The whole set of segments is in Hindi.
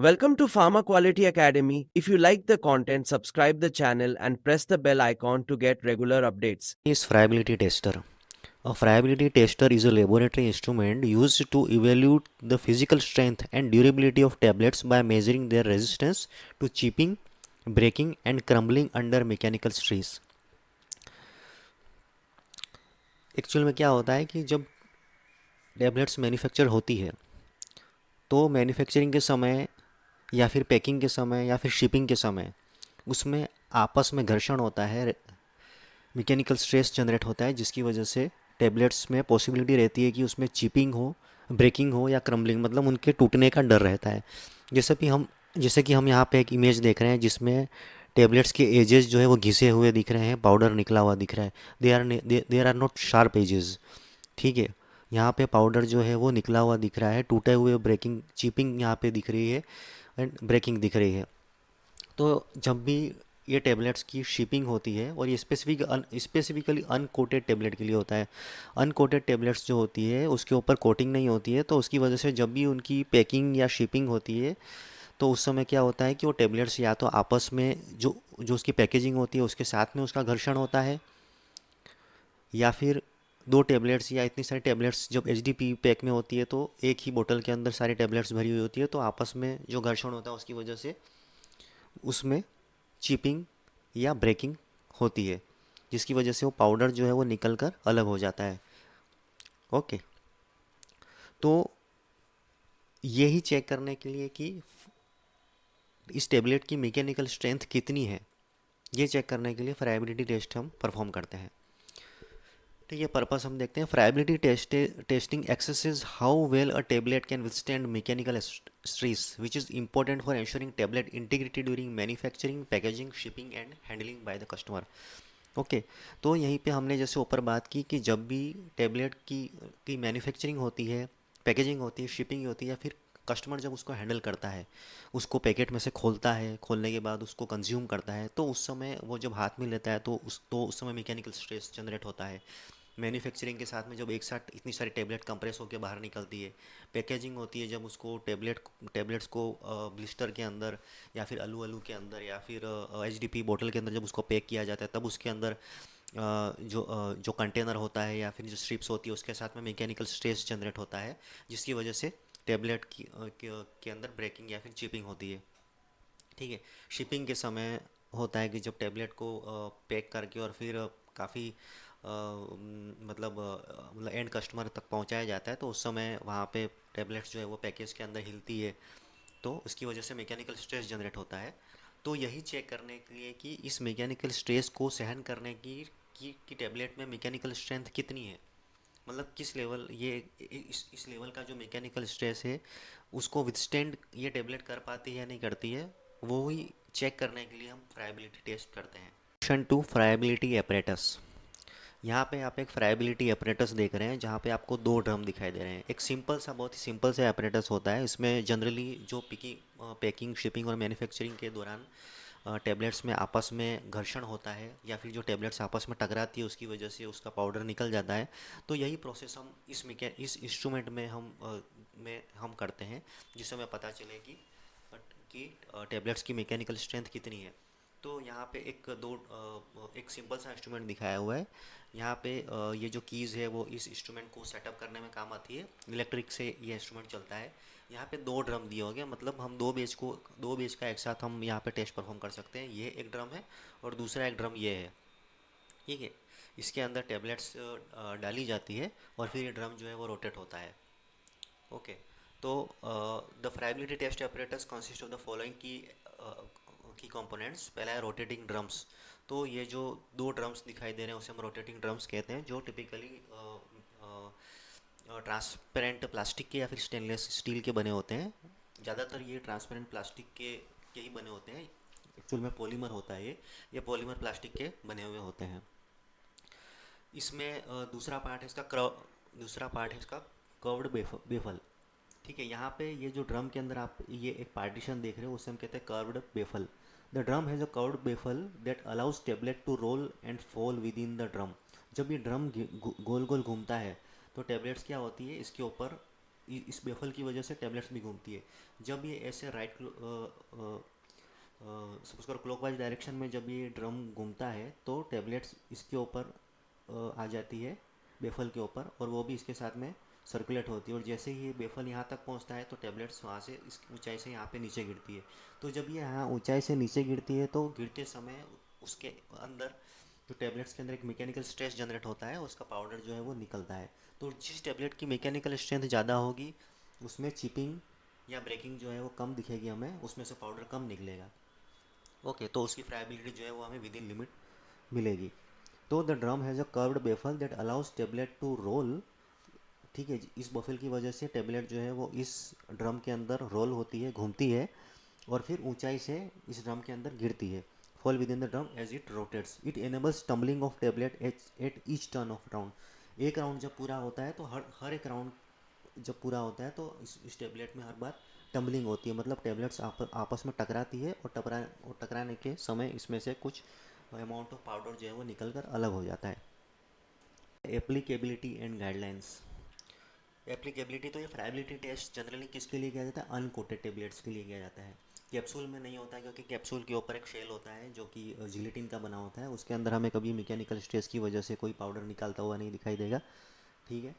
Welcome to Pharma Quality Academy. If you like the content, subscribe the channel and press the bell icon to get regular updates. Is friability tester. A friability tester is a laboratory instrument used to evaluate the physical strength and durability of tablets by measuring their resistance to chipping, breaking and crumbling under mechanical stress. Actual में क्या होता है कि जब टैबलेट्स मैन्युफैक्चर होती है तो मैन्युफैक्चरिंग के समय या फिर पैकिंग के समय या फिर शिपिंग के समय उसमें आपस में घर्षण होता है, मैकेनिकल स्ट्रेस जनरेट होता है, जिसकी वजह से टेबलेट्स में पॉसिबिलिटी रहती है कि उसमें चिपिंग हो, ब्रेकिंग हो या क्रम्बलिंग, मतलब उनके टूटने का डर रहता है। जैसे कि हम यहाँ पे एक इमेज देख रहे हैं जिसमें टेबलेट्स के एजेस जो है वो घिसे हुए दिख रहे हैं, पाउडर निकला हुआ दिख रहा है। They are not sharp edges. ठीक है, यहाँ पे पाउडर जो है वो निकला हुआ दिख रहा है, टूटे हुए ब्रेकिंग चिपिंग यहाँ पे दिख रही है एंड ब्रेकिंग दिख रही है। तो जब भी ये टेबलेट्स की शिपिंग होती है, और ये स्पेसिफिकली अनकोटेड टेबलेट के लिए होता है। अनकोटेड टेबलेट्स जो होती है उसके ऊपर कोटिंग नहीं होती है, तो उसकी वजह से जब भी उनकी पैकिंग या शिपिंग होती है तो उस समय क्या होता है कि वो टेबलेट्स या तो आपस में जो जो उसकी पैकेजिंग होती है उसके साथ में उसका घर्षण होता है, या फिर दो टेबलेट्स या इतनी सारी टेबलेट्स जब एचडीपी पैक में होती है तो एक ही बोतल के अंदर सारी टेबलेट्स भरी हुई होती है, तो आपस में जो घर्षण होता है उसकी वजह से उसमें चिपिंग या ब्रेकिंग होती है, जिसकी वजह से वो पाउडर जो है वो निकल कर अलग हो जाता है। ओके, तो यही चेक करने के लिए कि इस टेबलेट की मैकेनिकल स्ट्रेंथ कितनी है, ये चेक करने के लिए फ्राइबिलिटी टेस्ट हम परफॉर्म करते हैं। तो ये पर्पस हम देखते हैं। Friability testing assesses how well a tablet can withstand mechanical stress which is important for ensuring tablet integrity during manufacturing, packaging, shipping and handling by the customer. Okay, तो यहीं पे हमने जैसे ऊपर बात की कि जब भी टेबलेट की मैन्युफैक्चरिंग होती है, पैकेजिंग होती है, शिपिंग होती है, या फिर कस्टमर जब उसको हैंडल करता है, उसको पैकेट में से खोलता है, खोलने के बाद उसको कंज्यूम करता है, तो उस समय वो जब हाथ में लेता है तो उस समय मैकेनिकल स्ट्रेस जनरेट होता है। मैन्युफैक्चरिंग के साथ में जब एक साथ इतनी सारी टेबलेट कंप्रेस होकर बाहर निकलती है, पैकेजिंग होती है जब उसको टेबलेट्स को ब्लिस्टर के अंदर या फिर आलू आलू के अंदर या फिर एचडीपी बोतल के अंदर जब उसको पैक किया जाता है, तब उसके अंदर जो कंटेनर होता है या फिर जो स्ट्रिप्स होती है उसके साथ में मैकेनिकल स्ट्रेस जनरेट होता है, जिसकी वजह से टेबलेट के अंदर ब्रेकिंग या फिर चिपिंग होती है। ठीक है, शिपिंग के समय होता है कि जब टेबलेट को पैक करके और फिर काफ़ी मतलब एंड कस्टमर तक पहुंचाया जाता है, तो उस समय वहाँ पे टेबलेट्स जो है वो पैकेज के अंदर हिलती है, तो उसकी वजह से मैकेनिकल स्ट्रेस जनरेट होता है। तो यही चेक करने के लिए कि इस मैकेनिकल स्ट्रेस को सहन करने की टेबलेट में मैकेनिकल स्ट्रेंथ कितनी है, मतलब किस लेवल ये इस लेवल का जो मैकेनिकल स्ट्रेस है उसको विथस्टैंड ये टेबलेट कर पाती है या नहीं करती है, वो ही चेक करने के लिए हम फ्राइबिलिटी टेस्ट करते हैं। Question to friability apparatus. यहाँ पे आप एक फ्राइबिलिटी एपरेटस देख रहे हैं जहाँ पे आपको दो ड्रम दिखाई दे रहे हैं। एक सिंपल सा, बहुत ही सिंपल सा एपरेटस होता है। इसमें जनरली जो पैकिंग, शिपिंग और मैन्युफैक्चरिंग के दौरान टेबलेट्स में आपस में घर्षण होता है या फिर जो टेबलेट्स आपस में टकराती है उसकी वजह से उसका पाउडर निकल जाता है। तो यही प्रोसेस हम इस इंस्ट्रूमेंट में हम करते हैं, जिससे हमें पता चले कि टेबलेट्स की मैकेनिकल स्ट्रेंथ कितनी है। तो यहाँ पे एक सिंपल सा इंस्ट्रूमेंट दिखाया हुआ है। यहाँ पे ये जो कीज़ है वो इस इंस्ट्रूमेंट को सेटअप करने में काम आती है। इलेक्ट्रिक से ये इंस्ट्रूमेंट चलता है। यहाँ पे दो ड्रम दिए हो गए, मतलब हम दो बेच का एक साथ हम यहाँ पे टेस्ट परफॉर्म कर सकते हैं। ये एक ड्रम है और दूसरा एक ड्रम ये है। ठीक है, इसके अंदर टेबलेट्स डाली जाती है और फिर ये ड्रम जो है वो रोटेट होता है। ओके, तो the friability test apparatus consist of the following की कंपोनेंट्स। पहला है रोटेटिंग ड्रम्स। तो ये जो दो ड्रम्स दिखाई दे रहे हैं उसे हम रोटेटिंग ड्रम्स कहते हैं, जो टिपिकली ट्रांसपेरेंट प्लास्टिक के या फिर स्टेनलेस स्टील के बने होते हैं। ज़्यादातर ये ट्रांसपेरेंट प्लास्टिक के ही बने होते हैं। एक्चुअल में पॉलीमर होता है ये पॉलीमर प्लास्टिक के बने हुए होते हैं। इसमें दूसरा पार्ट है इसका कर्व्ड बेफल। ठीक है, यहाँ पे ये जो ड्रम के अंदर आप ये एक पार्टीशन देख रहे हो उसे हम कहते हैं curved baffle. The drum has a curved baffle that allows tablet to roll and fall within the drum. जब ये ड्रम गोल गोल घूमता है तो टेबलेट्स क्या होती है, इसके ऊपर इस बेफल की वजह से टेबलेट्स भी घूमती है। जब ये ऐसे राइट सपोज करो क्लॉकवाइज डायरेक्शन में जब ये ड्रम घूमता है तो टेबलेट्स इसके ऊपर आ जाती है, बेफल के ऊपर, और वो भी इसके साथ में सर्कुलेट होती है। और जैसे ही ये बेफल यहाँ तक पहुँचता है तो टेबलेट्स वहाँ से इस ऊंचाई से यहाँ पे नीचे गिरती है। तो जब ये यहाँ ऊंचाई से नीचे गिरती है तो गिरते समय उसके अंदर जो टेबलेट्स के अंदर एक मैकेनिकल स्ट्रेस जनरेट होता है, उसका पाउडर जो है वो निकलता है। तो जिस टेबलेट की मैकेनिकल स्ट्रेंथ ज़्यादा होगी उसमें चिपिंग या ब्रेकिंग जो है वो कम दिखेगी हमें, उसमें से पाउडर कम निकलेगा। ओके, तो उसकी फ्राइबिलिटी जो है वो हमें विद इन लिमिट मिलेगी। तो the drum has a curved baffle that allows tablet to roll. ठीक है, इस बफल की वजह से टेबलेट जो है वो इस ड्रम के अंदर रोल होती है, घूमती है, और फिर ऊंचाई से इस ड्रम के अंदर गिरती है। Fall within the drum as it rotates, it enables tumbling of tablet at each turn of round. एक राउंड जब पूरा होता है तो हर हर एक राउंड जब पूरा होता है तो इस टेबलेट में हर बार टम्बलिंग होती है, मतलब टेबलेट्स आपस में टकराती है, और टकराने के समय इसमें से कुछ अमाउंट ऑफ पाउडर जो है वो निकल कर अलग हो जाता है। Applicability and guidelines. एप्लीकेबिलिटी, तो ये फ्राइबिलिटी टेस्ट जनरली किसके लिए किया जाता है? अनकोटेड टेबलेट्स के लिए किया जाता है। कैप्सूल में नहीं होता है क्योंकि कैप्सूल के ऊपर एक शेल होता है जो कि जिलेटिन का बना होता है, उसके अंदर हमें कभी मैकेनिकल स्ट्रेस की वजह से कोई पाउडर निकालता हुआ नहीं दिखाई देगा। ठीक है,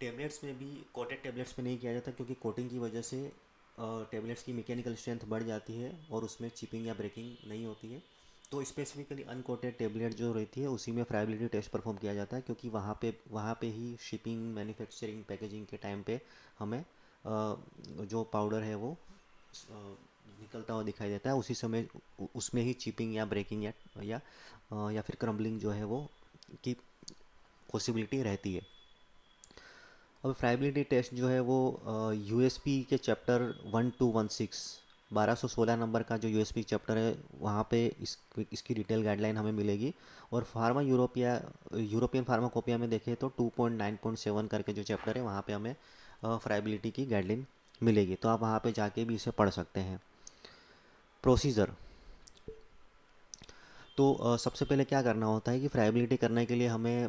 टेबलेट्स में भी कोटेड टेबलेट्स में नहीं किया जाता क्योंकि कोटिंग की वजह से टेबलेट्स की मैकेनिकल स्ट्रेंथ बढ़ जाती है और उसमें चिपिंग या ब्रेकिंग नहीं होती है। तो स्पेसिफिकली अनकोटेड टेबलेट जो रहती है उसी में फ्राइबिलिटी टेस्ट परफॉर्म किया जाता है, क्योंकि वहाँ पे ही शिपिंग, मैन्युफैक्चरिंग, पैकेजिंग के टाइम पे हमें जो पाउडर है वो निकलता हुआ दिखाई देता है, उसी समय उसमें ही चिपिंग या ब्रेकिंग या फिर क्रम्बलिंग जो है वो की पॉसिबिलिटी रहती है। अब फ्राइबिलिटी टेस्ट जो है वो यूएसपी के चैप्टर 1216 1216 नंबर का जो यूएसपी चैप्टर है वहाँ पे इसकी डिटेल गाइडलाइन हमें मिलेगी। और फार्मा यूरोपियन फार्माकोपिया में देखें तो 2.9.7 करके जो चैप्टर है वहाँ पे हमें फ्राइबिलिटी की गाइडलाइन मिलेगी, तो आप वहाँ पे जाके भी इसे पढ़ सकते हैं। प्रोसीजर, तो सबसे पहले क्या करना होता है कि फ्राइबिलिटी करने के लिए हमें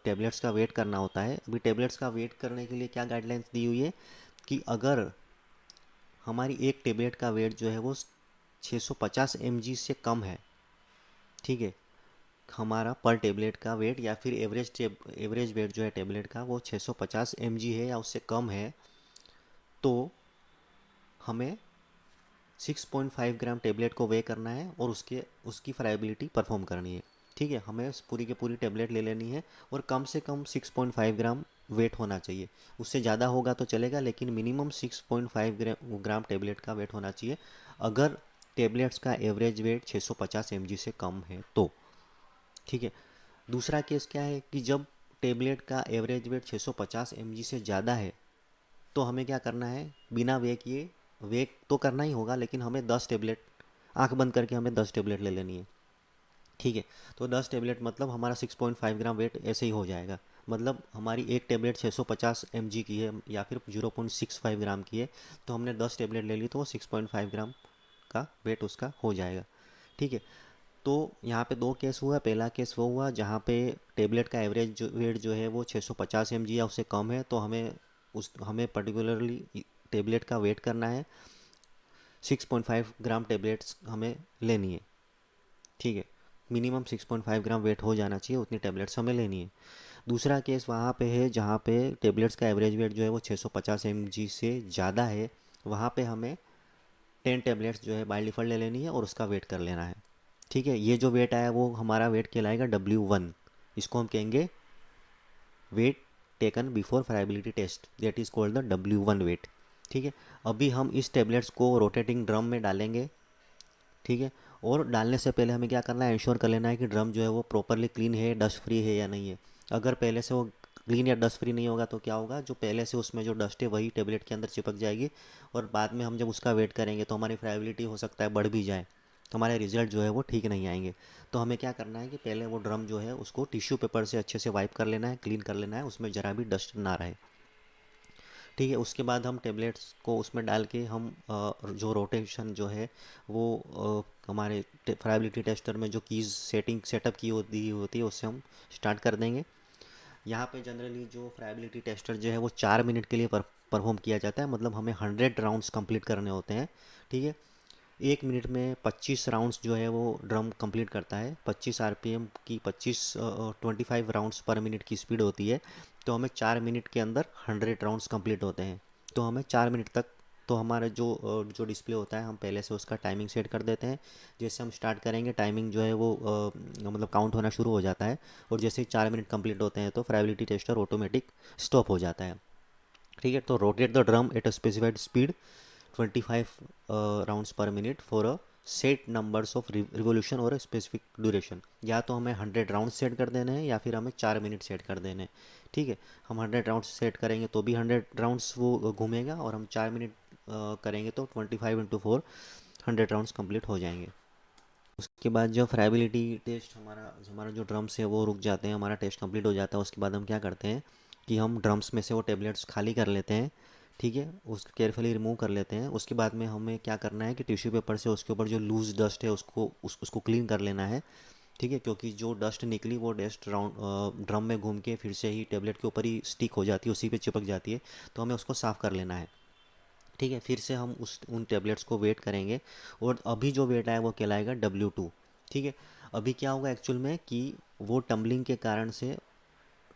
टेबलेट्स का वेट करना होता है। अभी टेबलेट्स का वेट करने के लिए क्या गाइडलाइंस दी हुई है कि अगर हमारी एक टेबलेट का वेट जो है वो 650 mg से कम है, ठीक है, हमारा पर टेबलेट का वेट या फिर एवरेज वेट जो है टेबलेट का वो 650 mg है या उससे कम है, तो हमें 6.5 ग्राम टेबलेट को वे करना है और उसकी फ्राइबिलिटी परफॉर्म करनी है। ठीक है, हमें पूरी की पूरी टेबलेट ले लेनी है और कम से कम 6.5 ग्राम वेट होना चाहिए। उससे ज़्यादा होगा तो चलेगा लेकिन मिनिमम 6.5 ग्राम टेबलेट का वेट होना चाहिए अगर टेबलेट्स का एवरेज वेट 650 mg से कम है तो। ठीक है, दूसरा केस क्या है कि जब टेबलेट का एवरेज वेट 650 mg से ज़्यादा है तो हमें क्या करना है, बिना वे किए, वे तो करना ही होगा लेकिन हमें 10 टेबलेट, आंख बंद करके हमें 10 टेबलेट ले लेनी है। ठीक है, तो 10 टेबलेट मतलब हमारा 6.5 ग्राम वेट ऐसे ही हो जाएगा। मतलब हमारी एक टेबलेट 650 mg की है या फिर 0.65 ग्राम की है, तो हमने 10 टेबलेट ले ली तो वो 6.5 ग्राम का वेट उसका हो जाएगा। ठीक है, तो यहाँ पे दो केस हुआ। पहला केस वो हुआ जहाँ पे टेबलेट का एवरेज वेट जो है वो 650 mg या उससे कम है, तो हमें पर्टिकुलरली टेबलेट का वेट करना है, 6.5 ग्राम टेबलेट्स हमें लेनी है। ठीक है, मिनिमम 6.5 ग्राम वेट हो जाना चाहिए, उतनी टेबलेट्स हमें लेनी है। दूसरा केस वहाँ पे है जहाँ पे टेबलेट्स का एवरेज वेट जो है वो 650 mg से ज़्यादा है, वहाँ पे हमें 10 टेबलेट्स जो है बाय डिफ़ॉल्ट ले लेनी है और उसका वेट कर लेना है। ठीक है, ये जो वेट आया वो हमारा वेट कहलाएगा W1। इसको हम कहेंगे weight taken before friability test, that is called the W1 weight. ठीक है, अभी हम इस टेबलेट्स को रोटेटिंग ड्रम में डालेंगे। ठीक है, और डालने से पहले हमें क्या करना है, इंश्योर कर लेना है कि ड्रम जो है वो प्रॉपरली क्लीन है, डस्ट फ्री है या नहीं है। अगर पहले से वो क्लीन या डस्ट फ्री नहीं होगा तो क्या होगा, जो पहले से उसमें जो डस्ट है वही टेबलेट के अंदर चिपक जाएगी और बाद में हम जब उसका वेट करेंगे तो हमारी फ्राइबिलिटी हो सकता है बढ़ भी जाए, तो हमारे रिजल्ट जो है वो ठीक नहीं आएंगे। तो हमें क्या करना है कि पहले वो ड्रम जो है उसको टिश्यू पेपर से अच्छे से वाइप कर लेना है, क्लीन कर लेना है, उसमें ज़रा भी डस्ट ना रहे। ठीक है, उसके बाद हम टेबलेट्स को उसमें डाल के हम जो रोटेशन जो है वो हमारे फ्राइबिलिटी टेस्टर में जो कीज़ सेटअप की होती है उससे हम स्टार्ट कर देंगे। यहाँ पे जनरली जो फ्राइबिलिटी टेस्टर जो है वो 4 मिनट के लिए परफॉर्म किया जाता है, मतलब हमें 100 राउंड्स कंप्लीट करने होते हैं। ठीक है, 1 मिनट में 25 राउंड्स जो है वो ड्रम कंप्लीट करता है। 25 आरपीएम की 25 पर मिनट की स्पीड होती है। तो हमें 4 मिनट के अंदर 100 राउंड्स कंप्लीट होते हैं। तो हमें 4 मिनट तक, तो हमारा जो डिस्प्ले होता है हम पहले से उसका टाइमिंग सेट कर देते हैं। जैसे हम स्टार्ट करेंगे टाइमिंग जो है वो मतलब काउंट होना शुरू हो जाता है, और जैसे ही 4 मिनट कंप्लीट होते हैं तो फ्राइबिलिटी टेस्टर ऑटोमेटिक स्टॉप हो जाता है। ठीक है, तो rotate the drum at a specified speed 25 rounds पर minute for a set numbers of revolution और स्पेसिफिक ड्यूरेशन। या तो हमें 100 राउंड सेट कर देने हैं या फिर हमें 4 मिनट सेट कर देने हैं। ठीक है, हम 100 राउंड्स सेट करेंगे तो भी 100 राउंड्स वो घूमेगा, और हम 4 मिनट करेंगे तो 25 × 4 100 राउंड्स कंप्लीट हो जाएंगे। उसके बाद जो फ्राइबिलिटी टेस्ट हमारा हमारा जो ड्रम्स है वो रुक जाते हैं, हमारा टेस्ट कंप्लीट हो जाता है। उसके बाद हम क्या करते हैं कि हम ड्रम्स में से वो टेबलेट्स खाली कर लेते हैं। ठीक है, उसको केयरफुली रिमूव कर लेते हैं। उसके बाद में हमें क्या करना है कि टिश्यू पेपर से उसके ऊपर जो लूज़ डस्ट है उसको क्लीन कर लेना है। ठीक है, क्योंकि जो डस्ट निकली वो डस्ट राउंड ड्रम में घूम के फिर से ही टेबलेट के ऊपर ही स्टिक हो जाती है, उसी पे चिपक जाती है। तो हमें उसको साफ़ कर लेना है। ठीक है, फिर से हम उन टेबलेट्स को वेट करेंगे, और अभी जो वेट आया वो कहलाएगा W2। ठीक है, अभी क्या होगा एक्चुअल में कि वो टम्बलिंग के कारण से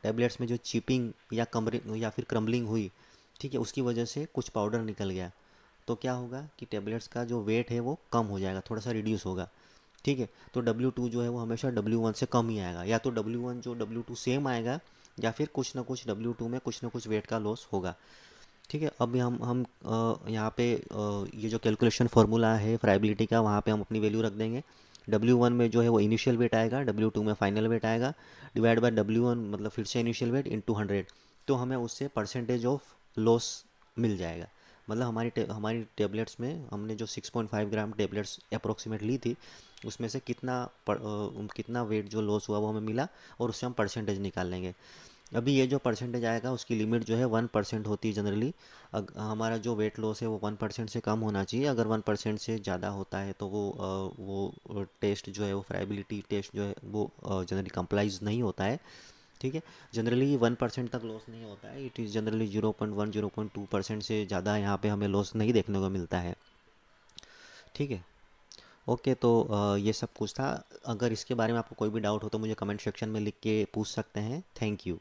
टेबलेट्स में जो चिपिंग या कमरिंग या फिर क्रम्बलिंग हुई, ठीक है, उसकी वजह से कुछ पाउडर निकल गया। तो क्या होगा कि टेबलेट्स का जो वेट है वो कम हो जाएगा, थोड़ा सा रिड्यूस होगा। ठीक है, तो W2 जो है वो हमेशा W1 से कम ही आएगा, या तो W1 जो W2 सेम आएगा, या फिर कुछ ना कुछ W2 में कुछ ना कुछ वेट का लॉस होगा। ठीक है, अभी हम यहाँ पे ये जो कैलकुलेशन फार्मूला है फ्राइबिलिटी का, वहाँ पे हम अपनी वैल्यू रख देंगे। W1 में जो है वो इनिशियल वेट आएगा, W2 में फाइनल वेट आएगा, डिवाइड बाय W1 मतलब फिर से इनिशियल वेट इंटू 100। तो हमें उससे परसेंटेज ऑफ लॉस मिल जाएगा। मतलब हमारी टेबलेट्स में हमने जो 6.5 ग्राम टेबलेट्स अप्रोक्सीमेट ली थी, उसमें से कितना वेट जो लॉस हुआ वो हमें मिला, और उससे हम परसेंटेज निकाल लेंगे। अभी ये जो परसेंटेज आएगा उसकी लिमिट जो है 1% होती है जनरली। हमारा जो वेट लॉस है वो 1% से कम होना चाहिए। अगर 1% से ज़्यादा होता है तो वो टेस्ट जो है वो फ्राइबिलिटी टेस्ट जो है वो जनरली कंप्लाइज नहीं होता है। ठीक है, जनरली 1% तक लॉस नहीं होता है। इट इज़ जनरली 0.1 0.2% से ज़्यादा यहाँ पे हमें लॉस नहीं देखने को मिलता है। ठीक है, ओके, तो ये सब कुछ था। अगर इसके बारे में आपको कोई भी डाउट हो तो मुझे कमेंट सेक्शन में लिख के पूछ सकते हैं। Thank you.